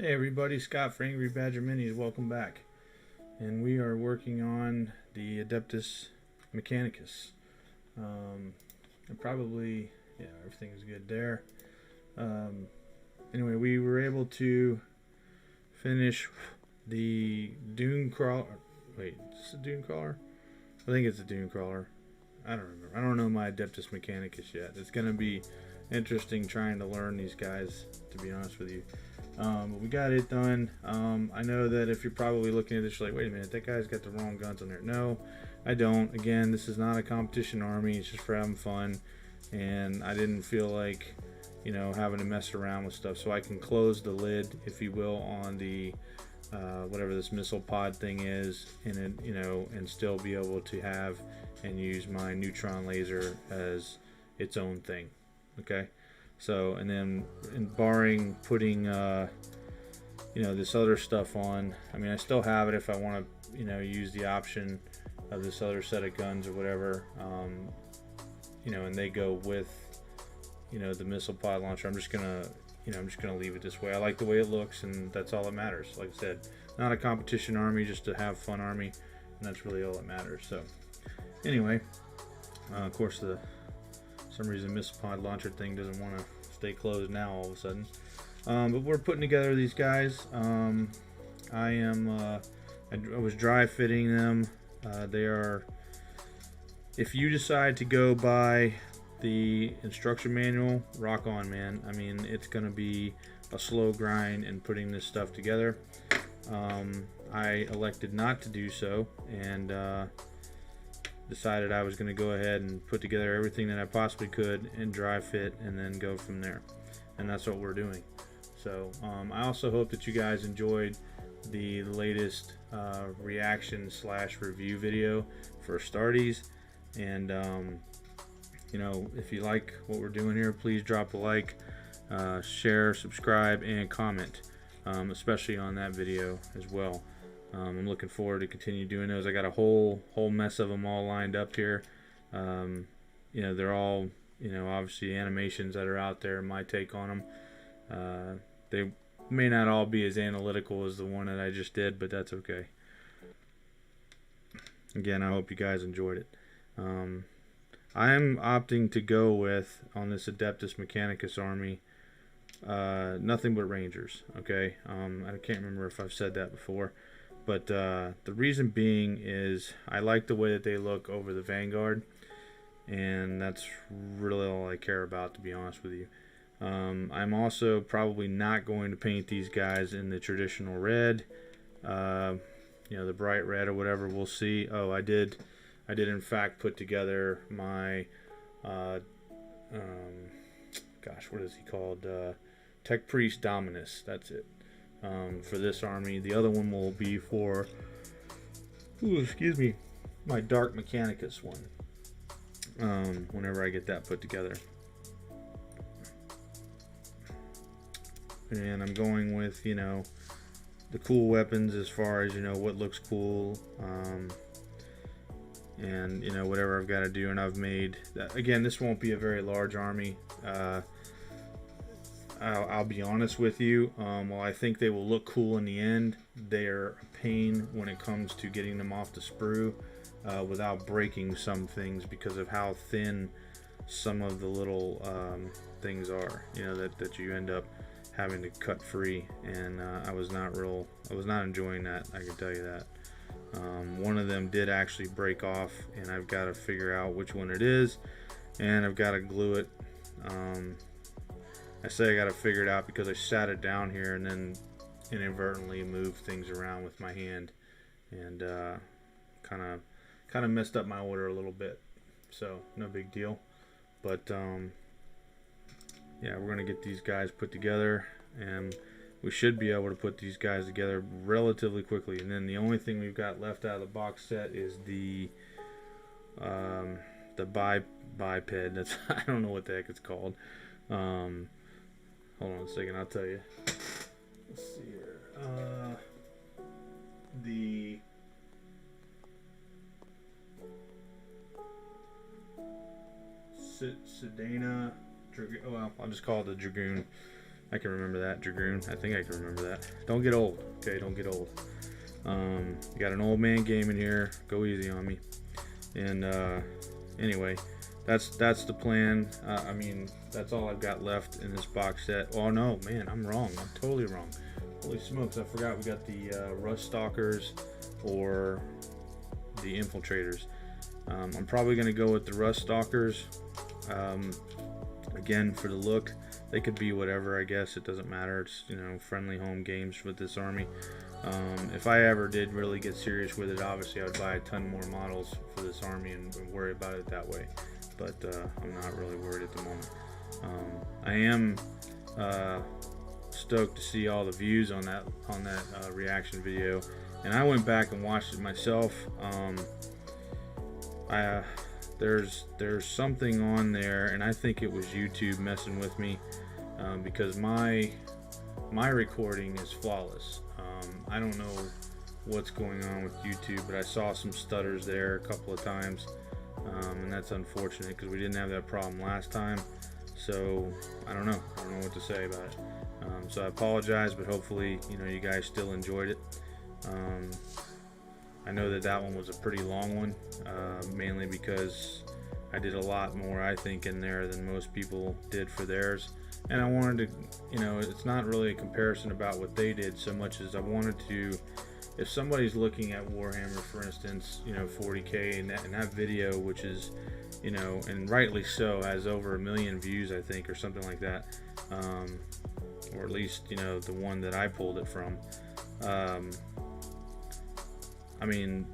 Hey everybody, Scott for Angry Badger Minis, welcome back. And we are working on the Adeptus Mechanicus. And probably, yeah, everything is good there. Anyway, we were able to finish the Dune Crawler. Wait, is this a Dune Crawler? I think it's a Dune Crawler. I don't remember. I don't know my Adeptus Mechanicus yet. It's going to be interesting trying to learn these guys, to be honest with you. But we got it done. I know that if you're probably looking at this, you're like, wait a minute, that guy's got the wrong guns on there. No, I don't. Again, this is not a competition army. It's just for having fun. And I didn't feel like, you know, having to mess around with stuff. So I can close the lid, if you will, on the whatever this missile pod thing is, and it, you know, and still be able to have and use my neutron laser as its own thing. Okay. So, and then barring putting, you know, this other stuff on, I mean, I still have it if I want to, you know, use the option of this other set of guns or whatever, you know, and they go with, you know, the missile pod launcher. I'm just gonna, you know, I'm just gonna leave it this way. I like the way it looks, and that's all that matters. Like I said, not a competition army, just to have fun army, and that's really all that matters. So, anyway, of course for some reason missile pod launcher thing doesn't want to stay closed now all of a sudden, but we're putting together these guys. I was dry fitting them. They are, if you decide to go by the instruction manual, rock on, man. I mean, it's gonna be a slow grind in putting this stuff together. I elected not to do so, and decided I was going to go ahead and put together everything that I possibly could and dry fit and then go from there, and that's what we're doing. So I also hope that you guys enjoyed the latest reaction / review video for Starties, and you know, if you like what we're doing here, please drop a like, share, subscribe, and comment, especially on that video as well. I'm looking forward to continue doing those. I got a whole mess of them all lined up here. You know, they're all, you know, obviously animations that are out there, my take on them. They may not all be as analytical as the one that I just did, but that's okay. Again, I hope you guys enjoyed it. I'm opting to go with, on this Adeptus Mechanicus army, nothing but Rangers. Okay, I can't remember if I've said that before. But the reason being is I like the way that they look over the Vanguard, and that's really all I care about, to be honest with you. I'm also probably not going to paint these guys in the traditional red, you know, the bright red or whatever. We'll see. Oh, I did in fact put together my gosh, what is he called? Tech Priest Dominus. That's it. For this army. The other one will be for, excuse me, my Dark Mechanicus one, whenever I get that put together. And I'm going with, you know, the cool weapons as far as, you know, what looks cool, and, you know, whatever I've got to do. And I've made that. Again, this won't be a very large army. I'll be honest with you, while I think they will look cool in the end, they're a pain when it comes to getting them off the sprue without breaking some things, because of how thin some of the little things are, you know, that you end up having to cut free. And I was not enjoying that, I can tell you that. One of them did actually break off, and I've got to figure out which one it is, and I've got to glue it. I say I got to figure it out because I sat it down here and then inadvertently moved things around with my hand, and kind of messed up my order a little bit. So no big deal. But yeah, we're gonna get these guys put together, and we should be able to put these guys together relatively quickly. And then the only thing we've got left out of the box set is the biped. That's I don't know what the heck it's called. Hold on a second, I'll tell you. Let's see here. The Sedana Dragoon. Well, I'll just call it the Dragoon. I can remember that. Dragoon. I think I can remember that. Don't get old. Okay, don't get old. You got an old man game in here. Go easy on me. And anyway, that's the plan. I mean, that's all I've got left in this box set. Oh no, man, I'm wrong. I'm totally wrong. Holy smokes, I forgot we got the Rust Stalkers or the Infiltrators. I'm probably going to go with the Rust Stalkers. Again, for the look, they could be whatever, I guess. It doesn't matter. It's, you know, friendly home games with this army. If I ever did really get serious with it, obviously I would buy a ton more models for this army and worry about it that way. But I'm not really worried at the moment. I am stoked to see all the views on that reaction video, and I went back and watched it myself. There's something on there, and I think it was YouTube messing with me, because my recording is flawless. I don't know what's going on with YouTube, but I saw some stutters there a couple of times, and that's unfortunate because we didn't have that problem last time. So I don't know what to say about it. So I apologize, but hopefully, you know, you guys still enjoyed it. I know that one was a pretty long one, mainly because I did a lot more, I think, in there than most people did for theirs. And I wanted to, you know, it's not really a comparison about what they did so much as I wanted to, if somebody's looking at Warhammer, for instance, you know, 40K, and that video, which is, you know, and rightly so, has over 1 million views, I think, or something like that, or at least, you know, the one that I pulled it from. I mean,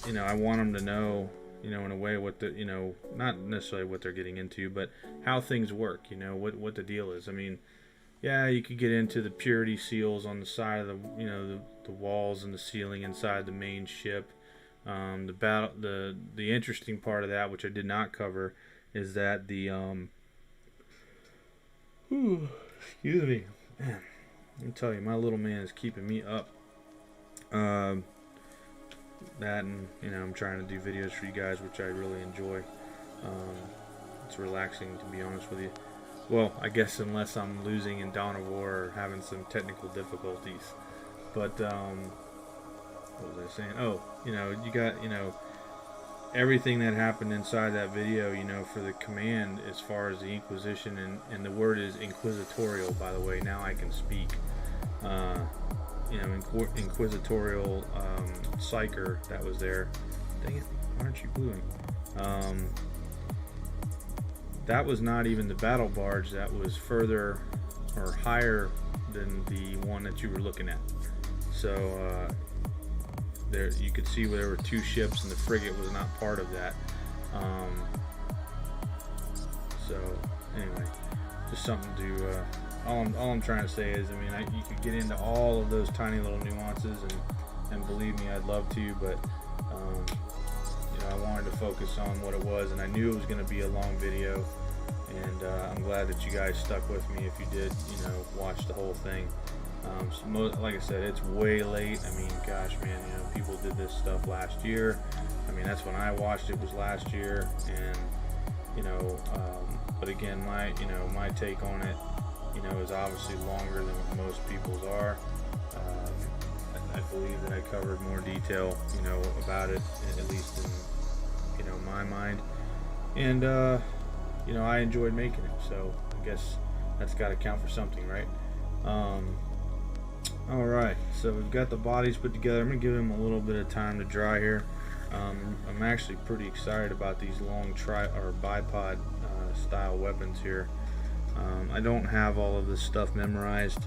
you know, I want them to know, you know, in a way what the, you know, not necessarily what they're getting into, but how things work, you know, what the deal is. I mean, yeah, you could get into the purity seals on the side of the, you know, the walls and the ceiling inside the main ship. The interesting part of that, which I did not cover, is that the excuse me, man, let me tell you, my little man is keeping me up. That, and, you know, I'm trying to do videos for you guys, which I really enjoy. It's relaxing, to be honest with you. Well, I guess unless I'm losing in Dawn of War or having some technical difficulties. But what was I saying? Oh, you know, you got, you know, everything that happened inside that video, you know, for the command as far as the Inquisition, and the word is inquisitorial, by the way. Now I can speak. You know, inquisitorial psyker that was there. Dang it, why aren't you gluing? That was not even the battle barge. That was further or higher than the one that you were looking at. So there you could see where there were 2 ships, and the frigate was not part of that. So anyway, just something to all I'm trying to say is, I mean, you could get into all of those tiny little nuances, and believe me, I'd love to, but you know, I wanted to focus on what it was, and I knew it was going to be a long video, and I'm glad that you guys stuck with me if you did, you know, watch the whole thing. Like I said, it's way late. I mean, gosh, man, you know, people did this stuff last year. I mean, that's when I watched it, was last year, and you know, but again, my take on it, you know, is obviously longer than what most people's are. I believe that I covered more detail, you know, about it, at least in, you know, my mind. And you know, I enjoyed making it, so I guess that's got to count for something, right? All right, so we've got the bodies put together. I'm gonna give them a little bit of time to dry here. I'm actually pretty excited about these long bipod style weapons here. I don't have all of this stuff memorized.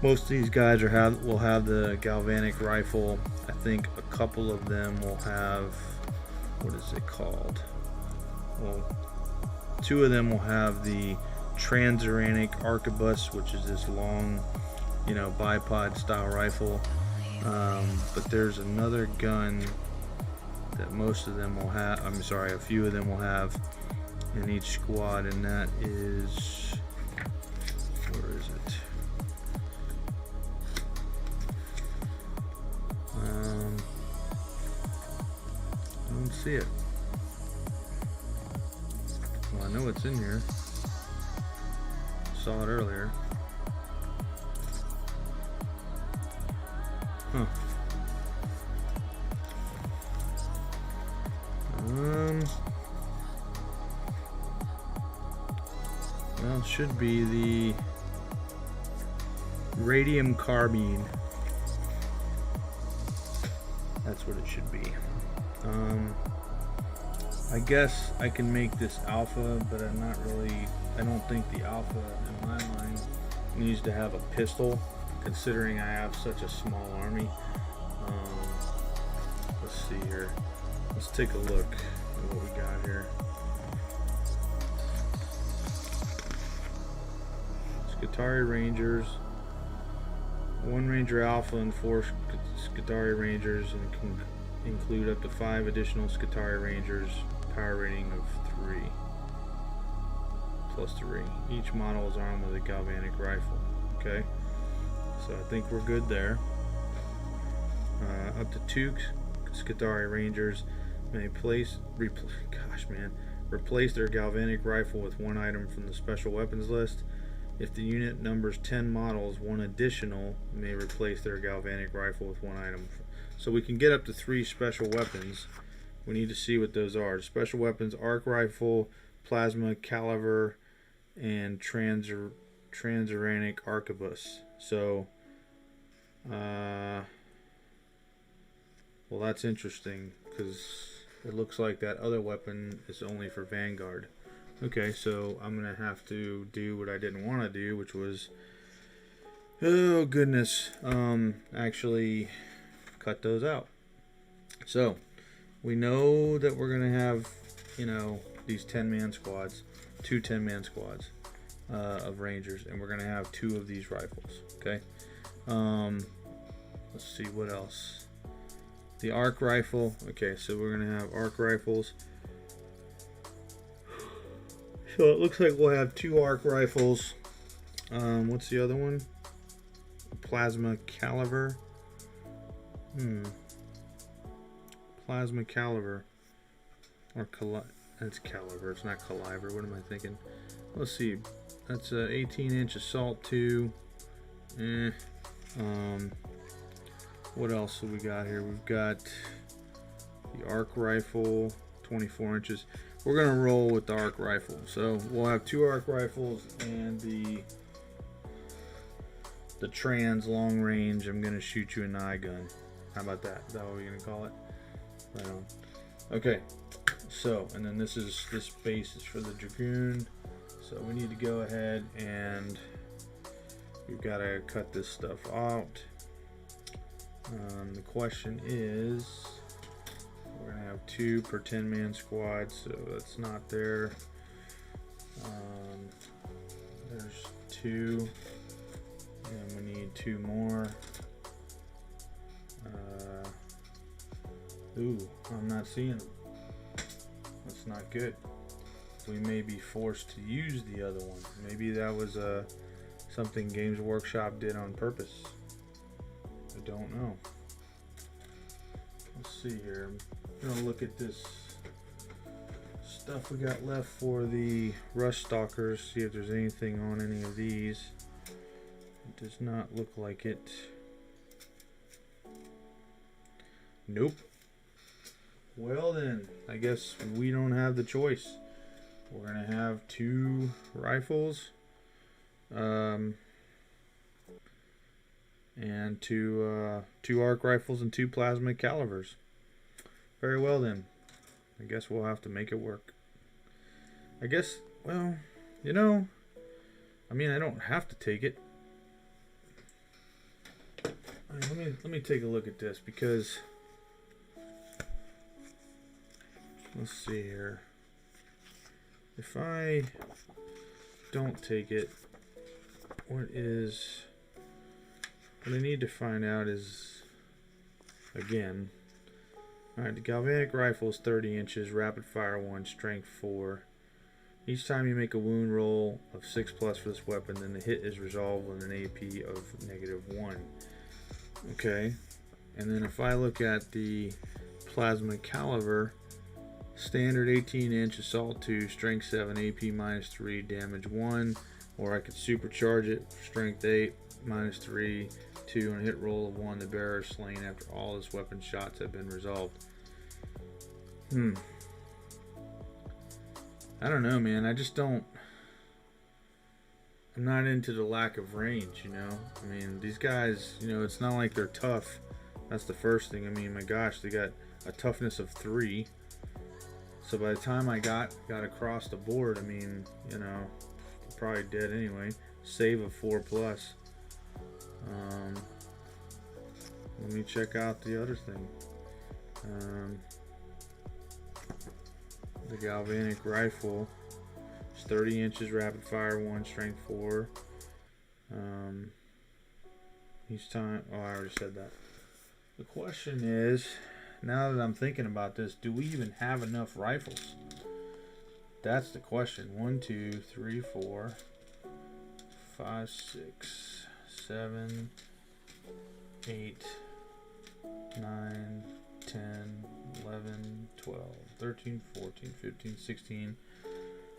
Most of these guys will have the Galvanic Rifle. I think a couple of them will have, what is it called? Well, 2 of them will have the Transuranic Arquebus, which is this long, you know, bipod style rifle. But there's another gun that most of them will have, I'm sorry, a few of them will have in each squad, and that is, where is it? I don't see it. Well, I know it's in here. Saw it earlier. Huh. Well, it should be the Radium Carbine. That's what it should be. I guess I can make this alpha, but I'm not really, I don't think the alpha in my mind needs to have a pistol, considering I have such a small army. Let's see here. Let's take a look at what we got here. Skitarii Rangers, 1 Ranger Alpha and 4 Skitarii Rangers, and can include up to 5 additional Skitarii Rangers, power rating of 3 plus 3. Each model is armed with a Galvanic Rifle. Okay, so I think we're good there. Up to 2 Skitarii Rangers may replace their Galvanic Rifle with 1 item from the special weapons list. If the unit numbers 10 models, 1 additional may replace their Galvanic Rifle with 1 item. So we can get up to 3 special weapons. We need to see what those are. Special weapons: arc rifle, plasma caliber, and transuranic arquebus. So, well, that's interesting because it looks like that other weapon is only for Vanguard. Okay, so I'm gonna have to do what I didn't want to do, which was, oh goodness, actually cut those out. So we know that we're gonna have, you know, these 10-man squads, 2 10-man squads of Rangers, and we're gonna have 2 of these rifles. Okay, let's see what else. The arc rifle. Okay, so we're gonna have arc rifles. So it looks like we'll have 2 arc rifles. What's the other one? Plasma caliber. Plasma caliber. Or that's caliber. It's not caliber. What am I thinking? Let's see. That's a 18-inch assault 2. What else have we got here? We've got the arc rifle, 24 inches. We're gonna roll with the arc rifle. So we'll have 2 arc rifles and the trans long range. I'm gonna shoot you an eye gun. How about that? Is that what we're gonna call it? Right on. Okay. So, and then this base is for the Dragoon. So we need to go ahead and we've got to cut this stuff out. The question is, we're gonna have 2 per 10-man squad, so that's not there. There's 2, and we need 2 more. Ooh, I'm not seeing them. That's not good. We may be forced to use the other one. Maybe that was something Games Workshop did on purpose. I don't know. Let's see here. I'm gonna look at this stuff we got left for the Rush Stalkers, see if there's anything on any of these. It does not look like it. Nope. Well then, I guess we don't have the choice. We're gonna have 2 rifles, and 2 arc rifles and 2 plasma calibers. Very well then. I guess we'll have to make it work. I guess, well, you know, I mean, I don't have to take it. Let me take a look at this, because let's see here. If I don't take it, what I need to find out is, again, alright, the Galvanic Rifle is 30 inches, rapid fire 1, strength 4. Each time you make a wound roll of 6+ for this weapon, then the hit is resolved with an AP of -1. Okay, and then if I look at the plasma caliber, Standard 18-inch assault 2, strength 7, AP -3, damage 1, or I could supercharge it, strength 8, -3, 2, and a hit roll of 1. The bearer is slain after all his weapon shots have been resolved. I don't know, man. I just don't. I'm not into the lack of range, you know. I mean, these guys, you know, it's not like they're tough. That's the first thing. I mean, my gosh, they got a toughness of 3. So by the time I got across the board, I mean, you know, probably dead anyway. Save of 4+. Let me check out the other thing. The Galvanic Rifle. It's 30 inches, rapid fire 1, strength 4. Each time, oh, I already said that. The question is, now that I'm thinking about this, do we even have enough rifles? That's the question. 1, 2, 3, 4, 5, 6, 7, 8, 9, 10, 11, 12, 13, 14, 15, 16.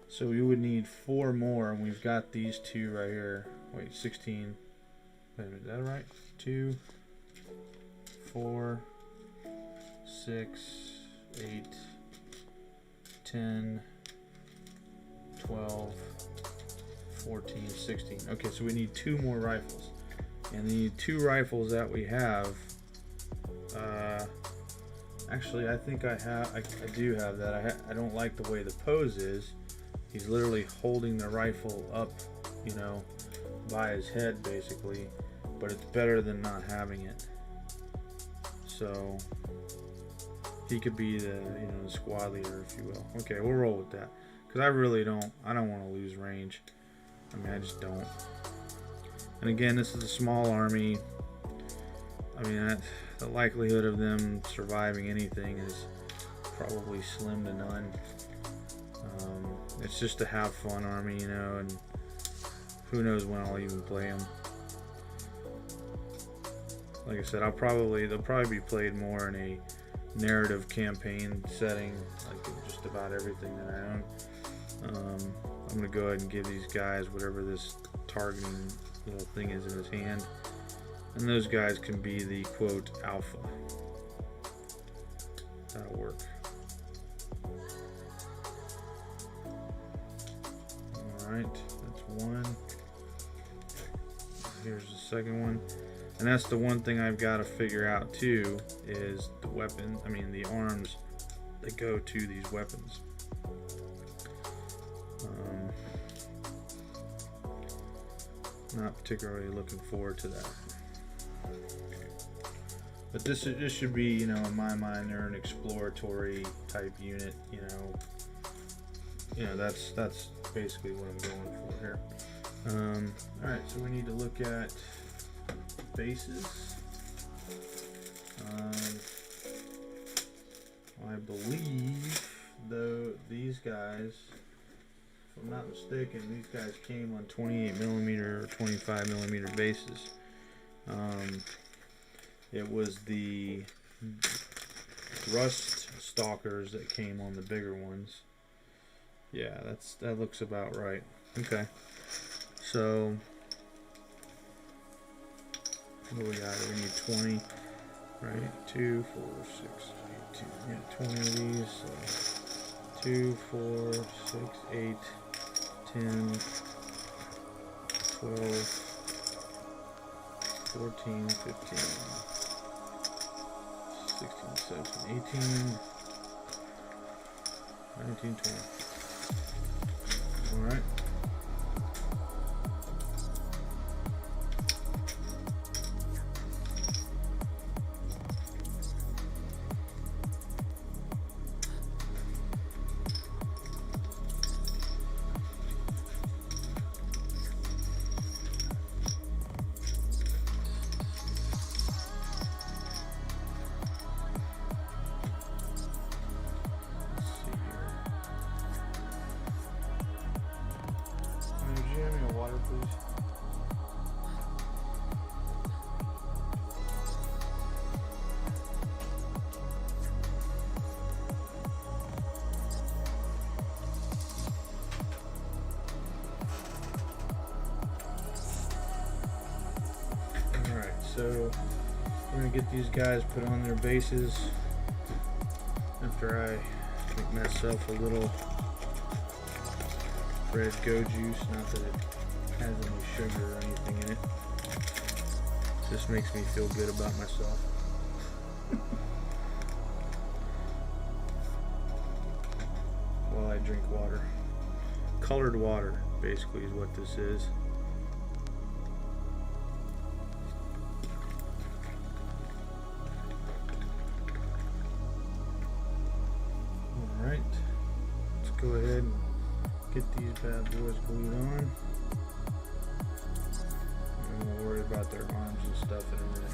So we would need 4 more, and we've got these 2 right here. Wait, 16. Wait a minute, is that right? 2, 4, 6, 8, 10, 12, 14, 16. Okay, so we need 2 more rifles. And the 2 rifles that we have, actually, I think I do have that. I don't like the way the pose is. He's literally holding the rifle up, you know, by his head basically, but it's better than not having it. So he could be the, you know, the squad leader, if you will. Okay, we'll roll with that, because I don't want to lose range. I mean, I just don't. And again, this is a small army. I mean, the likelihood of them surviving anything is probably slim to none. It's just a have fun army, you know, and who knows when I'll even play them. Like I said, they'll probably be played more in a narrative campaign setting, like just about everything that I own. I'm gonna go ahead and give these guys whatever this targeting little thing is in his hand, and those guys can be the quote alpha. That'll work. Alright, that's 1. Here's the second one. And that's the one thing I've got to figure out too, is the weapon, I mean the arms that go to these weapons. Not particularly looking forward to that. But this should be, you know, in my mind, they're an exploratory type unit, you know. That's basically what I'm going for here. Alright, so we need to look at bases. I believe, though, these guys, if I'm not mistaken, these guys came on 28mm or 25mm bases. It was the rust stalkers that came on the bigger ones. Yeah, that looks about right. Okay, so what do we got? We need 20, right? 2, 4, 6, 8, 2. Yeah, 20 of these. So 2, 4, 6, 8, 10, 12, 14, 15, 16, 17, 18, 19, 20. All right. so we're gonna get these guys put on their bases after I make myself a little red go juice. Not that it has any sugar or anything in it. It just makes me feel good about myself. While I drink water. Colored water, basically, is what this is. Alright, let's go ahead and get these bad boys glued on. And we'll worry about their arms and stuff in a minute.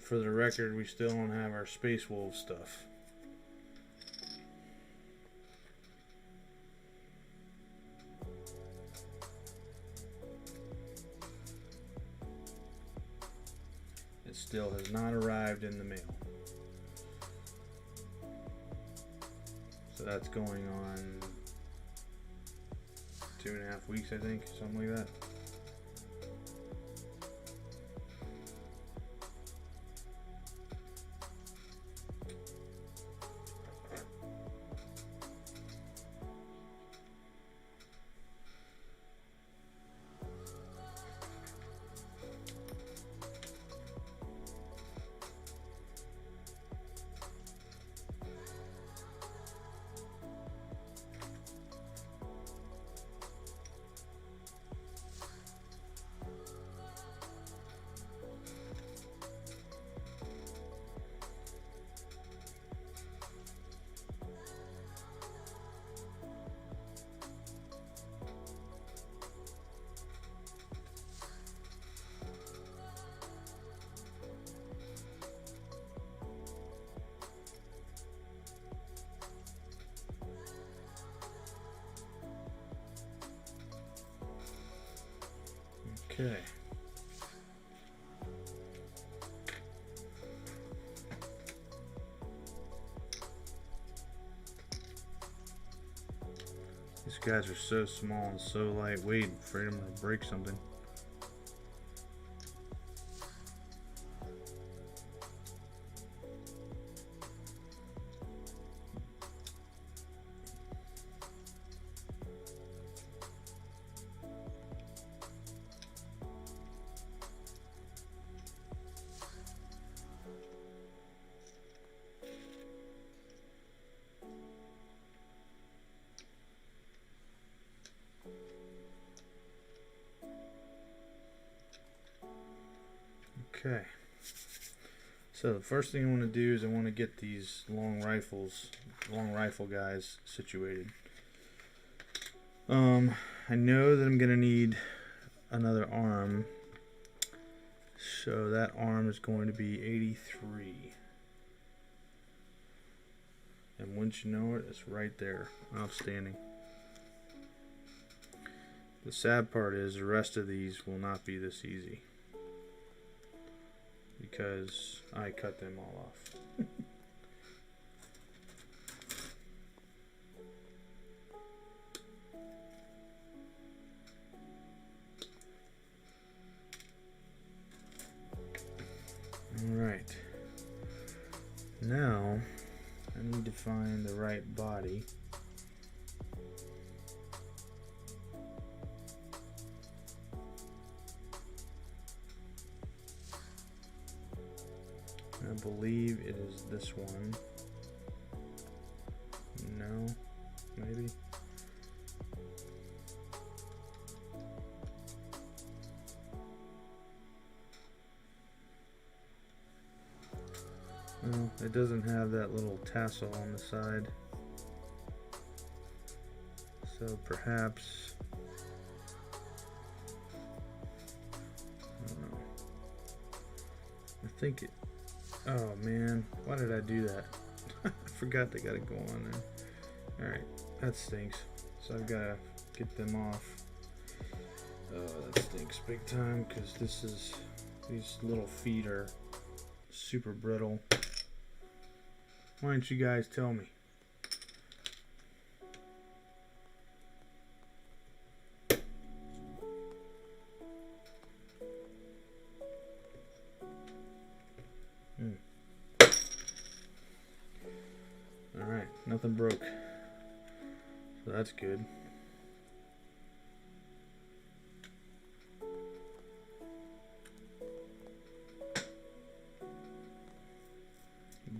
For the record, we still don't have our Space Wolf stuff. It still has not arrived in the mail. So that's going on 2.5 weeks, I think, something like that. Okay. These guys are so small and so lightweight, I'm afraid I'm going to break something. Okay. So the first thing I want to do is I want to get these long rifle guys situated. I know that I'm gonna need another arm, so that arm is going to be 83. And once you know it, it's right there. Outstanding. The sad part is the rest of these will not be this easy, because I cut them all off. Alright. Now, I need to find the right body. I believe it is this one. No, maybe. No, it doesn't have that little tassel on the side. So perhaps, I don't know. I think it, oh man, why did I do that? I forgot they gotta go on there. Alright, that stinks. So I've gotta get them off. Oh, that stinks big time, because these little feet are super brittle. Why don't you guys tell me? Alright, nothing broke. So that's good.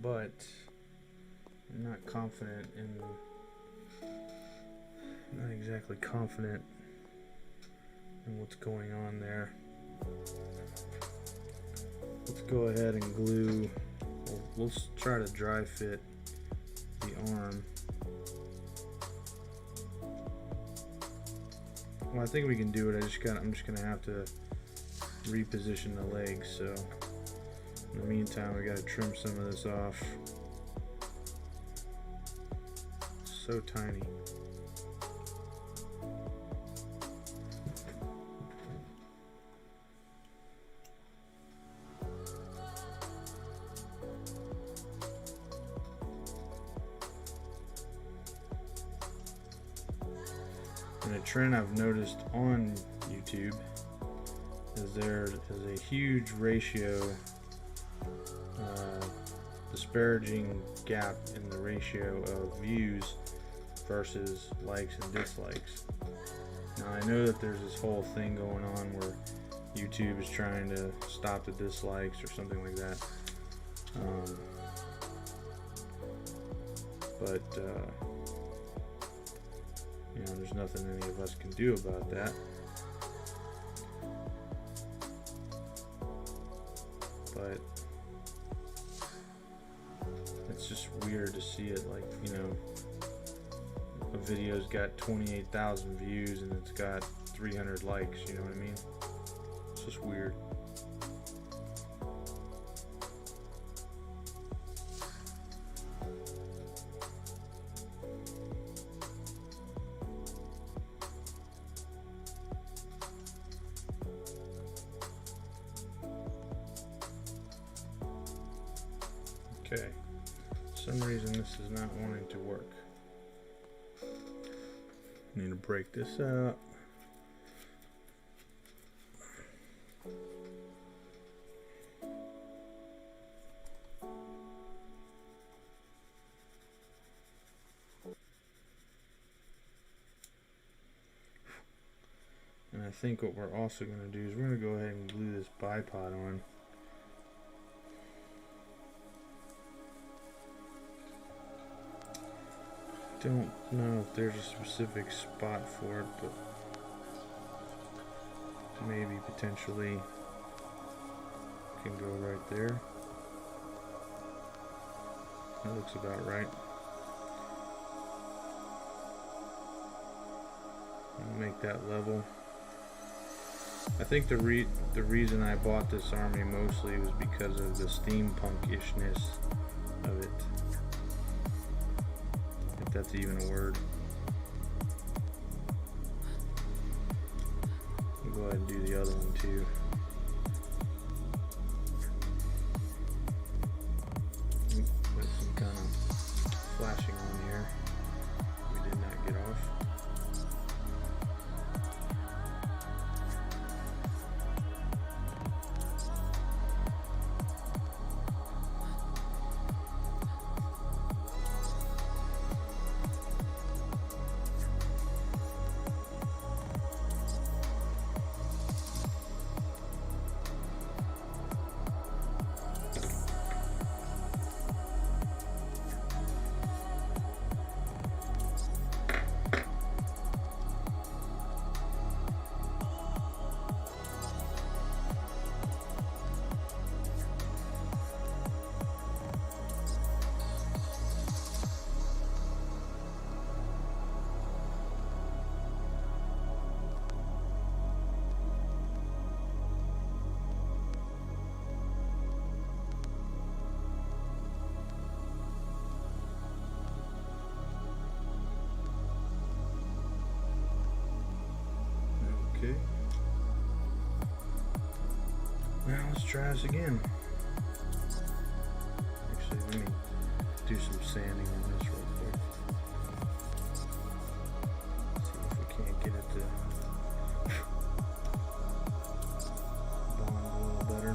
But I'm not confident in, not exactly confident in what's going on there. Let's go ahead and glue. We'll try to dry fit the arm. Well, I think we can do it. I'm just gonna have to reposition the legs. So in the meantime, we gotta trim some of this off. So tiny. And a trend I've noticed on YouTube is there is a huge ratio, disparaging gap in the ratio of views versus likes and dislikes. Now I know that there's this whole thing going on where YouTube is trying to stop the dislikes or something like that. But you know, there's nothing any of us can do about that. But it's just weird to see it, like, you know, a video's got 28,000 views and it's got 300 likes, you know what I mean? It's just weird. Okay, for some reason this is not wanting to work. Need to break this out. And I think what we're also going to do is we're going to go ahead and glue this bipod on. Don't know if there's a specific spot for it, but maybe potentially can go right there. That looks about right. I'll make that level. I think the reason I bought this army mostly was because of the steampunk-ishness of it. If that's even a word. I'll go ahead and do the other one too. Put some kind of flashing on here. We did not get off. Okay. Now let's try this again. Actually, let me do some sanding on this real quick. See if we can't get it to bond a little better.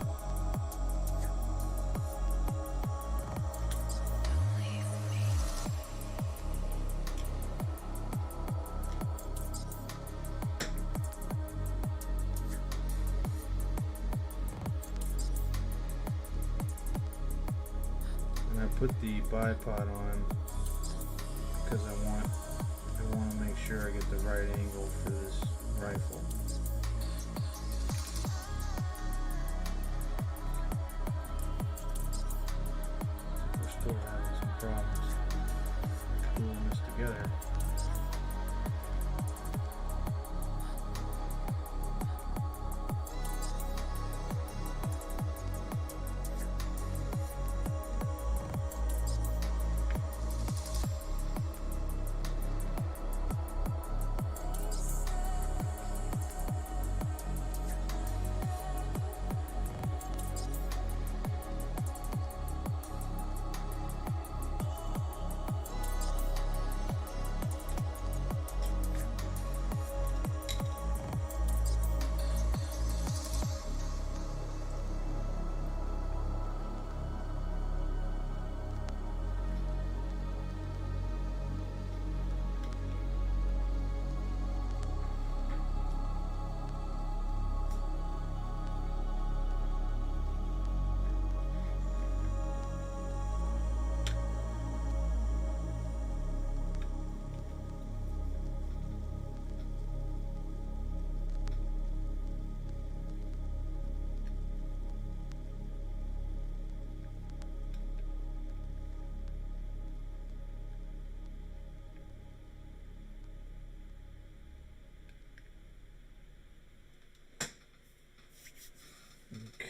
Put the bipod on because I want to make sure I get the right angle for this rifle. We're still having some problems gluing this together.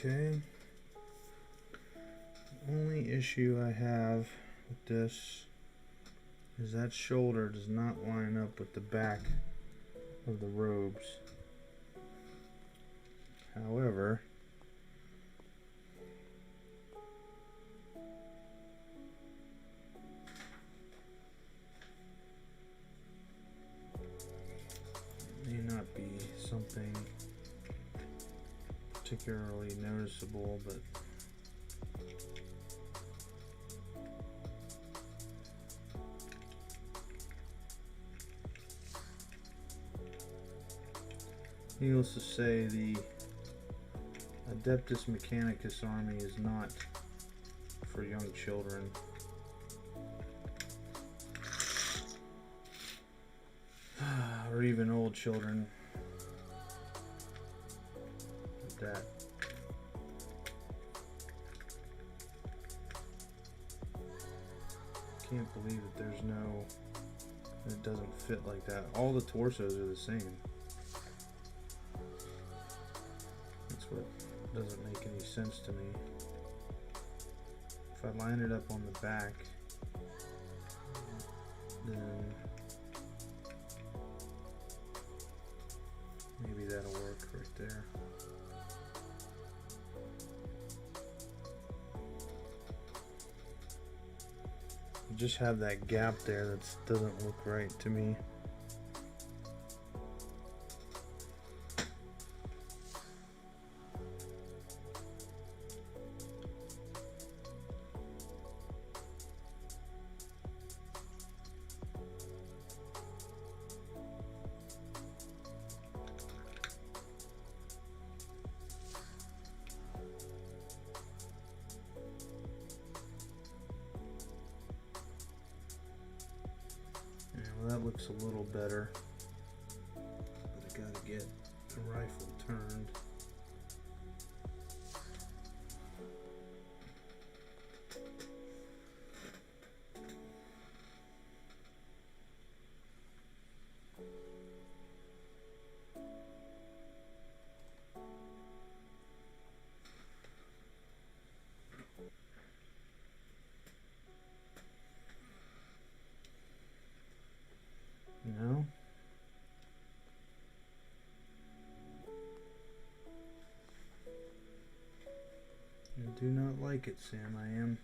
Okay. The only issue I have with this is that shoulder does not line up with the back of the robes. However, it may not be something particularly noticeable, but needless to say, the Adeptus Mechanicus army is not for young children. Or even old children at that. It doesn't fit like that. All the torsos are the same. That's what doesn't make any sense to me. If I line it up on the back, then maybe that'll work right there. You just have that gap there that doesn't look right to me. Well, that looks a little better, but I gotta get the rifle turned. No. I do not like it, Sam. I am.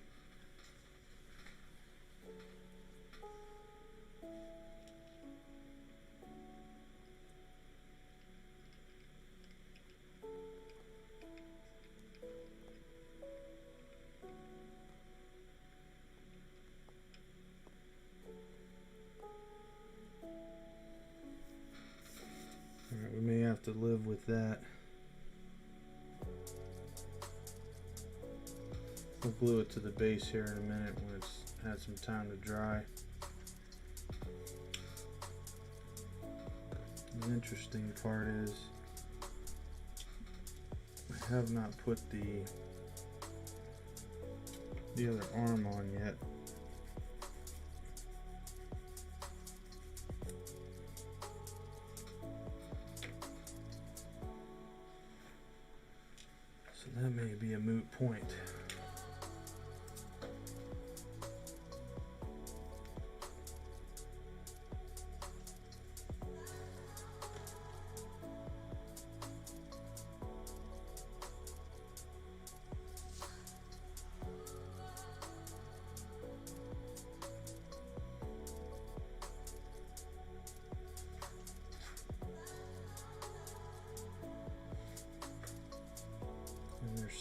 Alright, we may have to live with that. We'll glue it to the base here in a minute when it's had some time to dry. The interesting part is I have not put the other arm on yet. So that may be a moot point.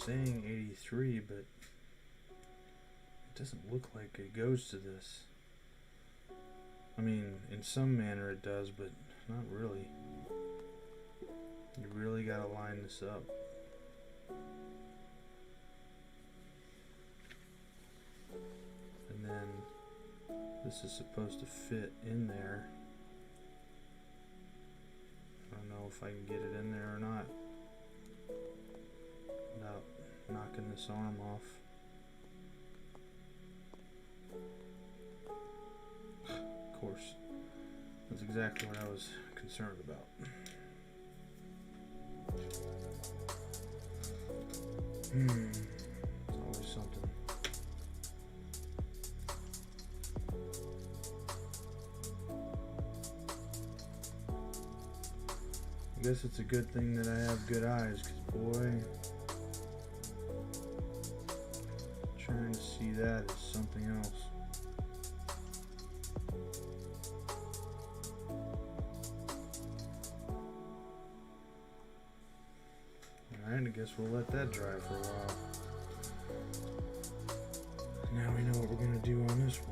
Saying 83, but it doesn't look like it goes to this. I mean, in some manner it does, but not really. You really gotta line this up. And then this is supposed to fit in there. I don't know if I can get it in there or not without knocking this arm off. Of course, that's exactly what I was concerned about. It's always something. I guess it's a good thing that I have good eyes, because boy, trying to see that is something else. Alright, I guess we'll let that dry for a while. Now we know what we're going to do on this one.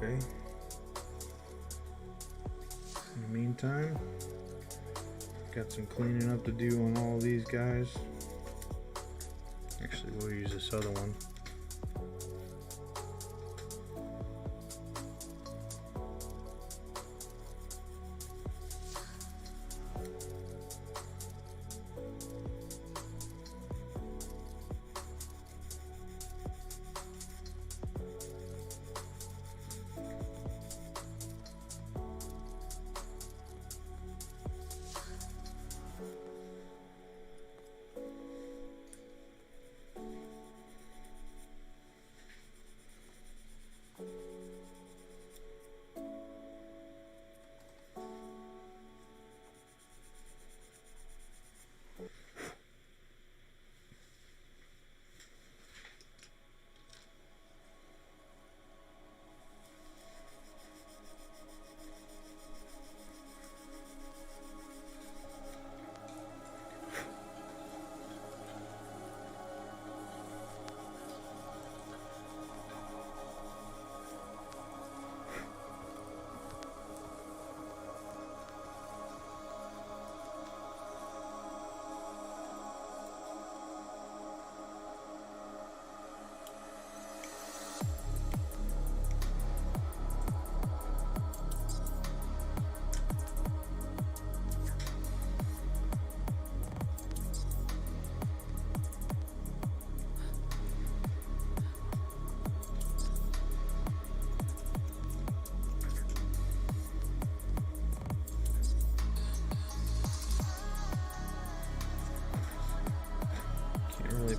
Okay. In the meantime, got some cleaning up to do on all these guys. Actually, we'll use this other one.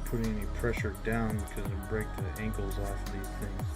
Put any pressure down because it'll break the ankles off of these things.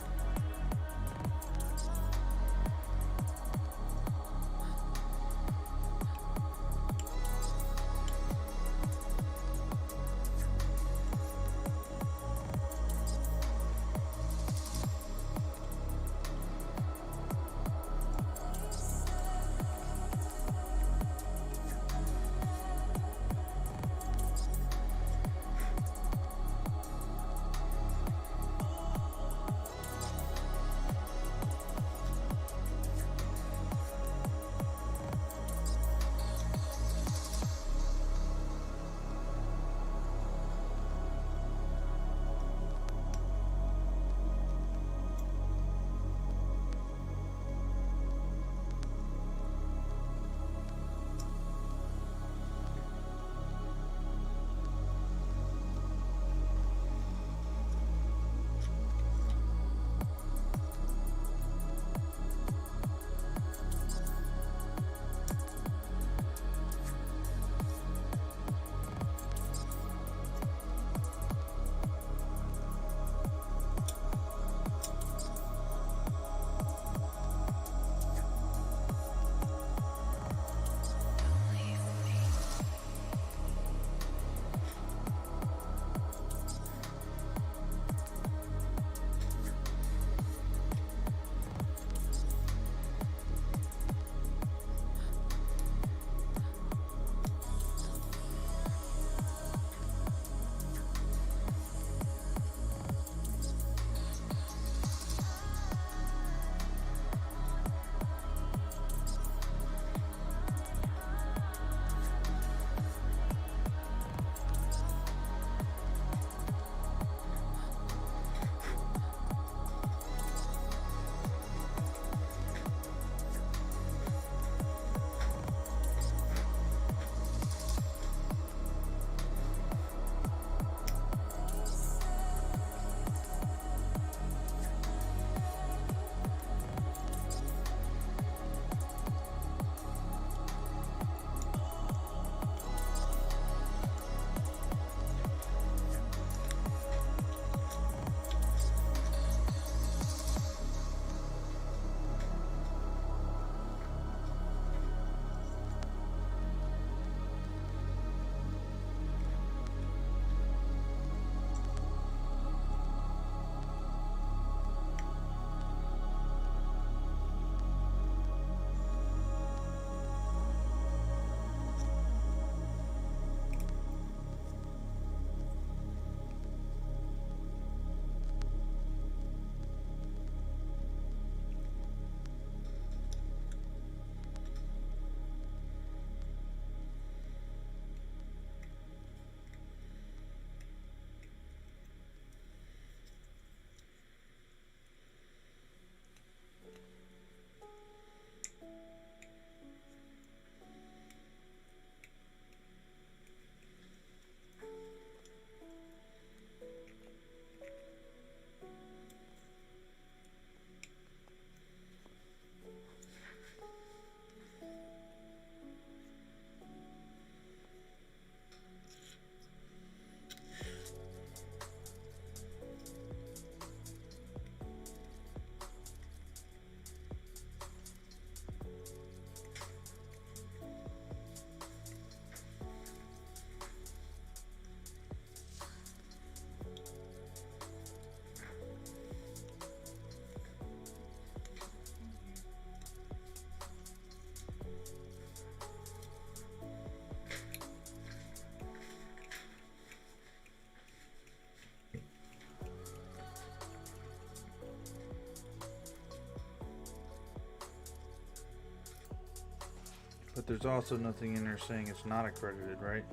But there's also nothing in there saying it's not accredited, right?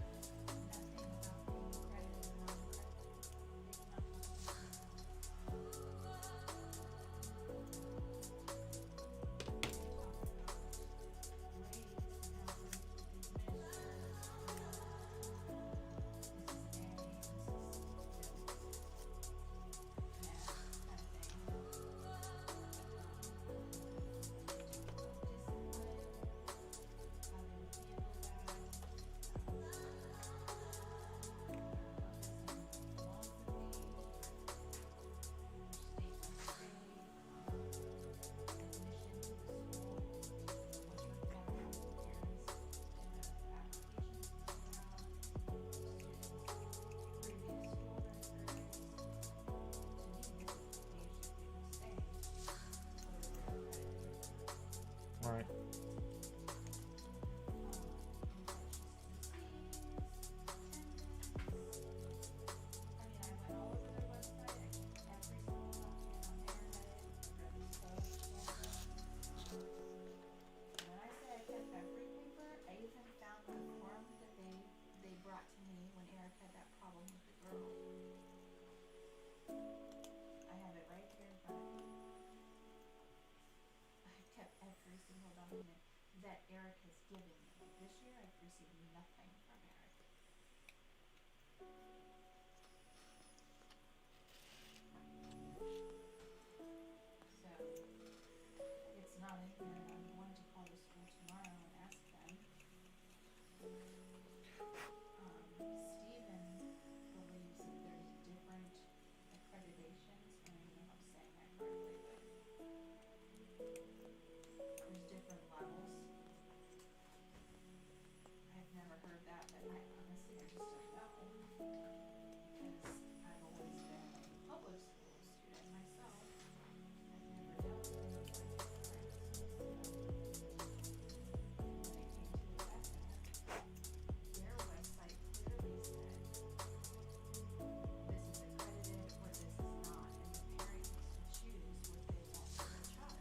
Right. That Eric has given me. This year I've received nothing from Eric. So it's not in here, and I'm going to call the school tomorrow and ask them. Stephen believes that there's different accreditations. I don't even know if I'm saying that correctly, but there's different levels. I've never heard that, but I honestly, I just don't know. Because I've always been a public school student myself. I've never dealt with anything different. So when it came to the fact that their website clearly said this is accredited or this is not, and the parent gets to choose what they want for their child.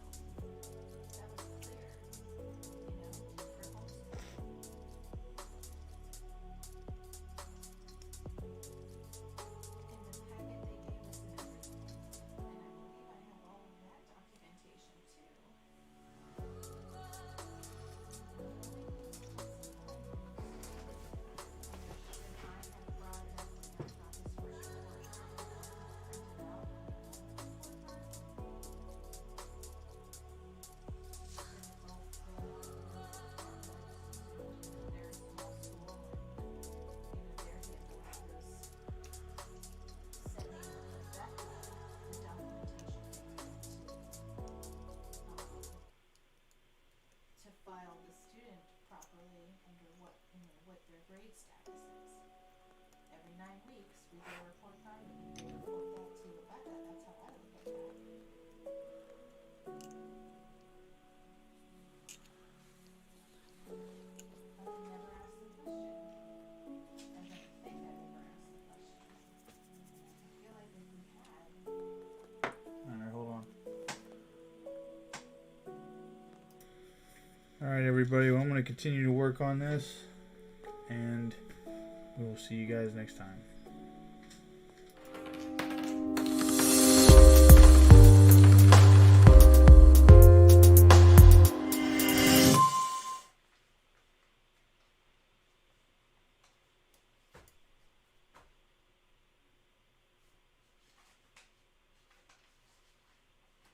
That was clear, for homeschooling. In the packet they gave us and everything, and I believe I have all of that documentation too. And I have brought it up when I got this first report card that was printed out on the report card. And it's all filled out with the partners, their small school, and their handle was sending Rebecca the documentation they need to file the student properly under what their grade status is. Every 9 weeks we get a report card and they report that to Rebecca. That's how I look at that. I've never asked the question. I don't think I've ever asked the question. I feel like if we had, Alright, hold on. Alright, everybody. Well, I'm going to continue to work on this, and we'll see you guys next time.